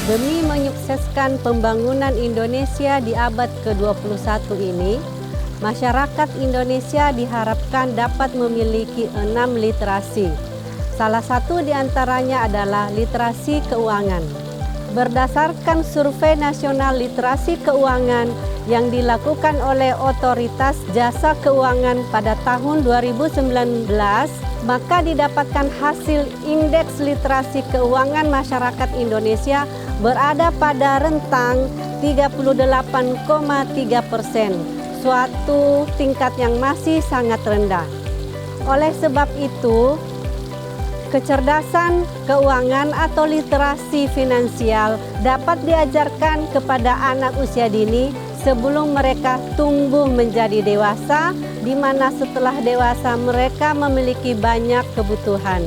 Demi menyukseskan pembangunan Indonesia di abad ke-21 ini, masyarakat Indonesia diharapkan dapat memiliki 6 literasi. Salah satu di antaranya adalah literasi keuangan. Berdasarkan Survei Nasional Literasi Keuangan yang dilakukan oleh Otoritas Jasa Keuangan pada tahun 2019, maka didapatkan hasil Indeks Literasi Keuangan Masyarakat Indonesia berada pada rentang 38,3%, suatu tingkat yang masih sangat rendah. Oleh sebab itu, kecerdasan keuangan atau literasi finansial dapat diajarkan kepada anak usia dini sebelum mereka tumbuh menjadi dewasa, di mana setelah dewasa mereka memiliki banyak kebutuhan.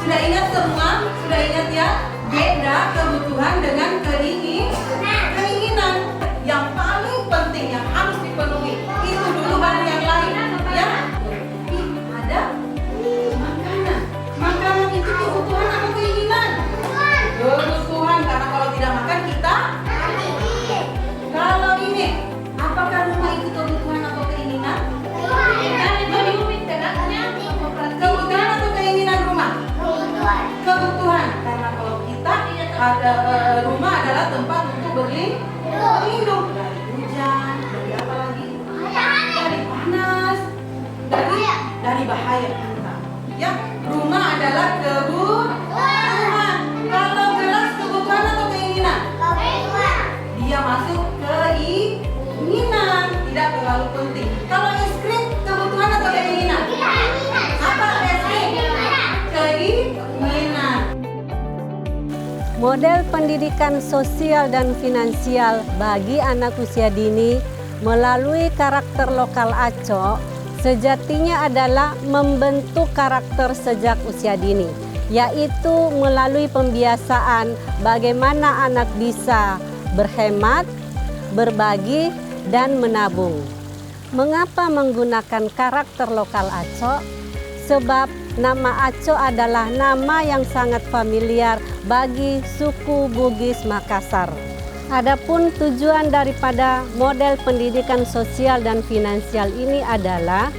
Sudah ingat semua? Sudah ingat ya? Beda kebutuhan dengan keinginan. Yang paling penting yang harus dipenuhi itu dulu baru yang lain, ya. Ada makanan. Makanan itu kebutuhan atau keinginan? Kebutuhan, karena kalau tidak makan kita mati. Kalau ini, apakah rumah itu kebutuhan atau keinginan? Kebutuhan atau keinginan rumah? Kebutuhan, karena kalau kita ada rumah adalah tempat untuk berlindung dari hujan, dari apa lagi? Dari panas, dari bahaya. Ya, rumah adalah kebutuhan. Kalau gelas kebutuhan atau keinginan? Dia masuk keinginan, tidak terlalu penting. Kalau es krim kebutuhan atau keinginan? Apa es krim? Keinginan. Model pendidikan sosial dan finansial bagi anak usia dini melalui karakter lokal Aco sejatinya adalah membentuk karakter sejak usia dini, yaitu melalui pembiasaan bagaimana anak bisa berhemat, berbagi, dan menabung. Mengapa menggunakan karakter lokal Aco? Sebab nama Aco adalah nama yang sangat familiar bagi suku Bugis Makassar. Adapun tujuan daripada model pendidikan sosial dan finansial ini adalah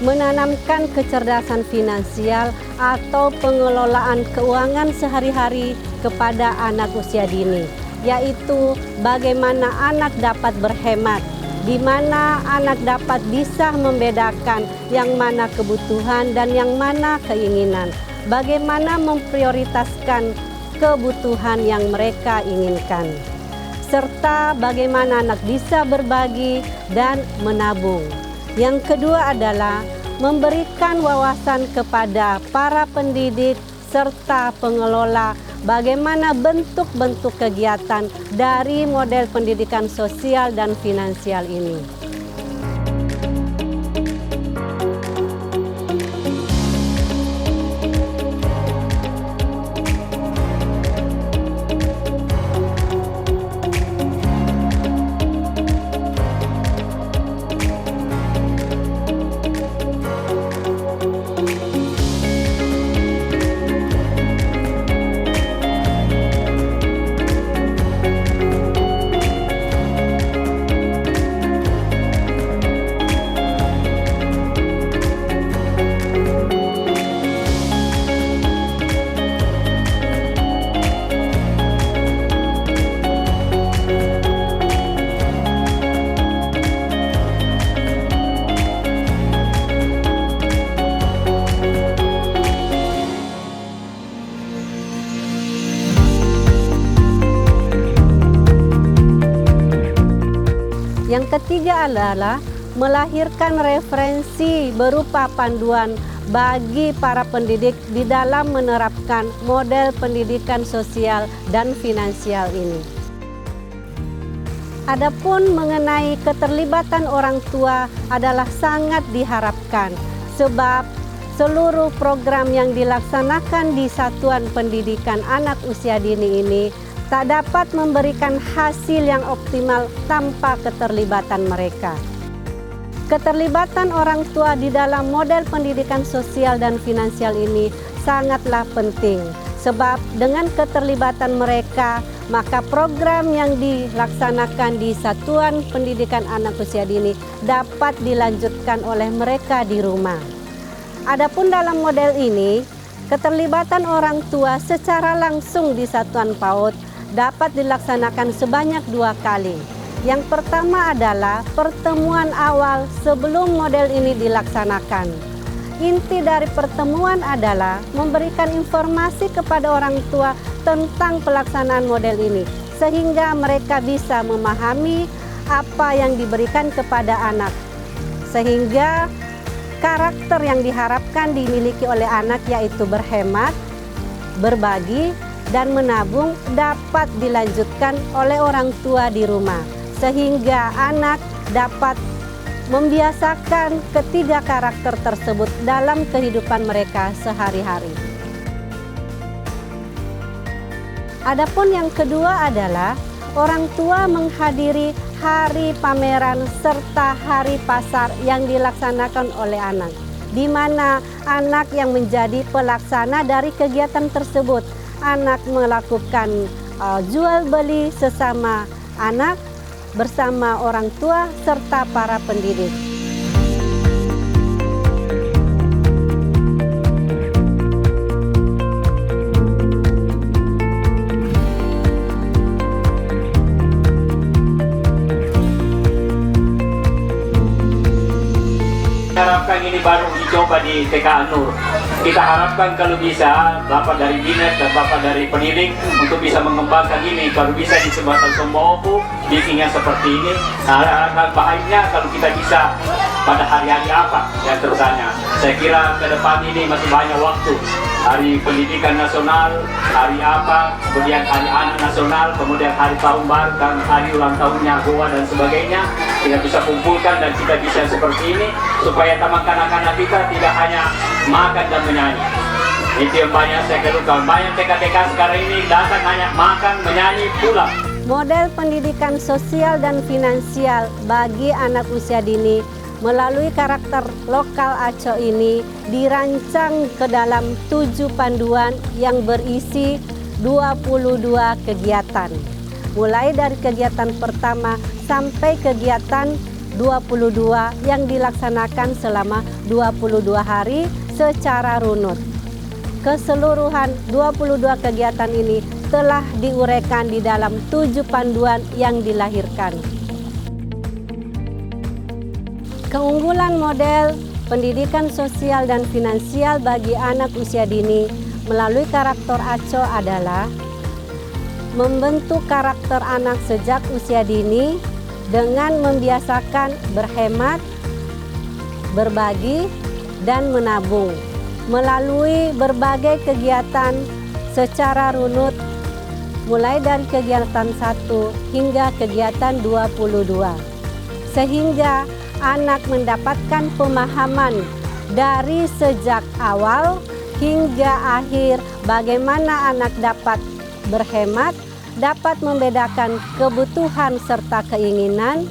menanamkan kecerdasan finansial atau pengelolaan keuangan sehari-hari kepada anak usia dini, yaitu bagaimana anak dapat berhemat, di mana anak dapat bisa membedakan yang mana kebutuhan dan yang mana keinginan, bagaimana memprioritaskan kebutuhan yang mereka inginkan, serta bagaimana anak bisa berbagi dan menabung. Yang kedua adalah memberikan wawasan kepada para pendidik serta pengelola bagaimana bentuk-bentuk kegiatan dari model pendidikan sosial dan finansial ini. Yang ketiga adalah melahirkan referensi berupa panduan bagi para pendidik di dalam menerapkan model pendidikan sosial dan finansial ini. Adapun mengenai keterlibatan orang tua adalah sangat diharapkan, sebab seluruh program yang dilaksanakan di Satuan Pendidikan Anak Usia Dini ini tak dapat memberikan hasil yang optimal tanpa keterlibatan mereka. Keterlibatan orang tua di dalam model pendidikan sosial dan finansial ini sangatlah penting, sebab dengan keterlibatan mereka, maka program yang dilaksanakan di Satuan Pendidikan Anak Usia Dini dapat dilanjutkan oleh mereka di rumah. Adapun dalam model ini, keterlibatan orang tua secara langsung di Satuan PAUD dapat dilaksanakan sebanyak 2 kali. Yang pertama adalah pertemuan awal sebelum model ini dilaksanakan. Inti dari pertemuan adalah memberikan informasi kepada orang tua tentang pelaksanaan model ini, sehingga mereka bisa memahami apa yang diberikan kepada anak, sehingga karakter yang diharapkan dimiliki oleh anak, yaitu berhemat, berbagi, dan menabung, dapat dilanjutkan oleh orang tua di rumah, sehingga anak dapat membiasakan ketiga karakter tersebut dalam kehidupan mereka sehari-hari. Adapun yang kedua adalah orang tua menghadiri hari pameran serta hari pasar yang dilaksanakan oleh anak, di mana anak yang menjadi pelaksana dari kegiatan tersebut. Anak melakukan jual beli sesama anak bersama orang tua serta para pendidik. Harapkan ini baru dicoba di TK Nur. Kita harapkan kalau bisa Bapak dari Dinas dan Bapak dari pendidik untuk bisa mengembangkan ini. Kalau bisa di Sebatang Sombowo bikinnya seperti ini. Nah, baiknya kalau kita bisa pada hari-hari apa yang tersanya. Saya kira ke depan ini masih banyak waktu. Hari Pendidikan Nasional, hari apa, kemudian hari Anak Nasional, kemudian hari Tahun Baru dan hari ulang tahunnya Goa dan sebagainya. Kita bisa kumpulkan dan kita bisa seperti ini supaya taman anak-anak kita tidak hanya makan dan menyanyi. Itu yang banyak saya keluhkan. Banyak TK-TK sekarang ini datang hanya makan, menyanyi, pulang. Model pendidikan sosial dan finansial bagi anak usia dini melalui karakter lokal ACO ini dirancang ke dalam 7 panduan yang berisi 22 kegiatan. Mulai dari kegiatan pertama sampai kegiatan 22 yang dilaksanakan selama 22 hari secara runut. Keseluruhan 22 kegiatan ini telah diuraikan di dalam 7 panduan yang dilahirkan. Keunggulan model pendidikan sosial dan finansial bagi anak usia dini melalui karakter ACO adalah membentuk karakter anak sejak usia dini dengan membiasakan berhemat, berbagi, dan menabung melalui berbagai kegiatan secara runut mulai dari kegiatan 1 hingga kegiatan 22, sehingga anak mendapatkan pemahaman dari sejak awal hingga akhir bagaimana anak dapat berhemat, dapat membedakan kebutuhan serta keinginan,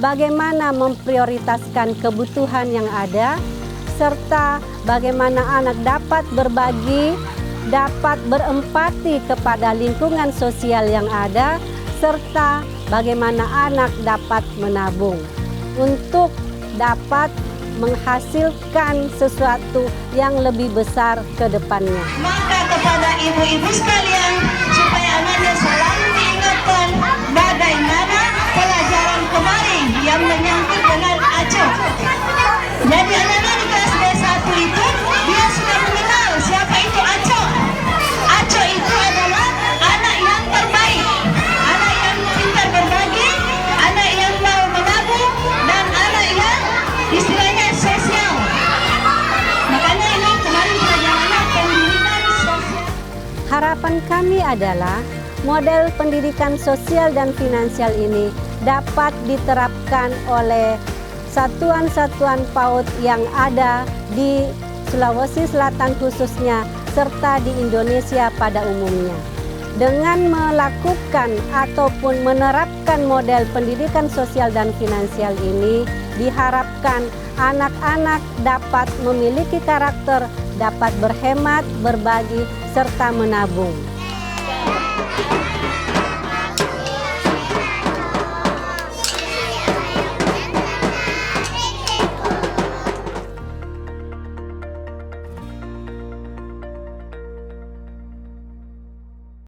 bagaimana memprioritaskan kebutuhan yang ada, serta bagaimana anak dapat berbagi, dapat berempati kepada lingkungan sosial yang ada, serta bagaimana anak dapat menabung untuk dapat menghasilkan sesuatu yang lebih besar ke depannya. Maka kepada ibu-ibu sekalian, supaya anaknya selalu diingatkan bagaimana pelajaran kemarin yang menyangkut dengan ACO. Jadi anak-anak di kelas B1 itu, dia sudah mengenal siapa itu ACO. ACO itu adalah anak yang terbaik, anak yang pintar berbagi, anak yang mau menabung, dan anak yang istilahnya sosial. Makanya ini kemarin pelajarannya pendidikan sosial. Harapan kami adalah model pendidikan sosial dan finansial ini dapat diterapkan oleh satuan-satuan PAUD yang ada di Sulawesi Selatan khususnya, serta di Indonesia pada umumnya. Dengan melakukan ataupun menerapkan model pendidikan sosial dan finansial ini, diharapkan anak-anak dapat memiliki karakter, dapat berhemat, berbagi, serta menabung.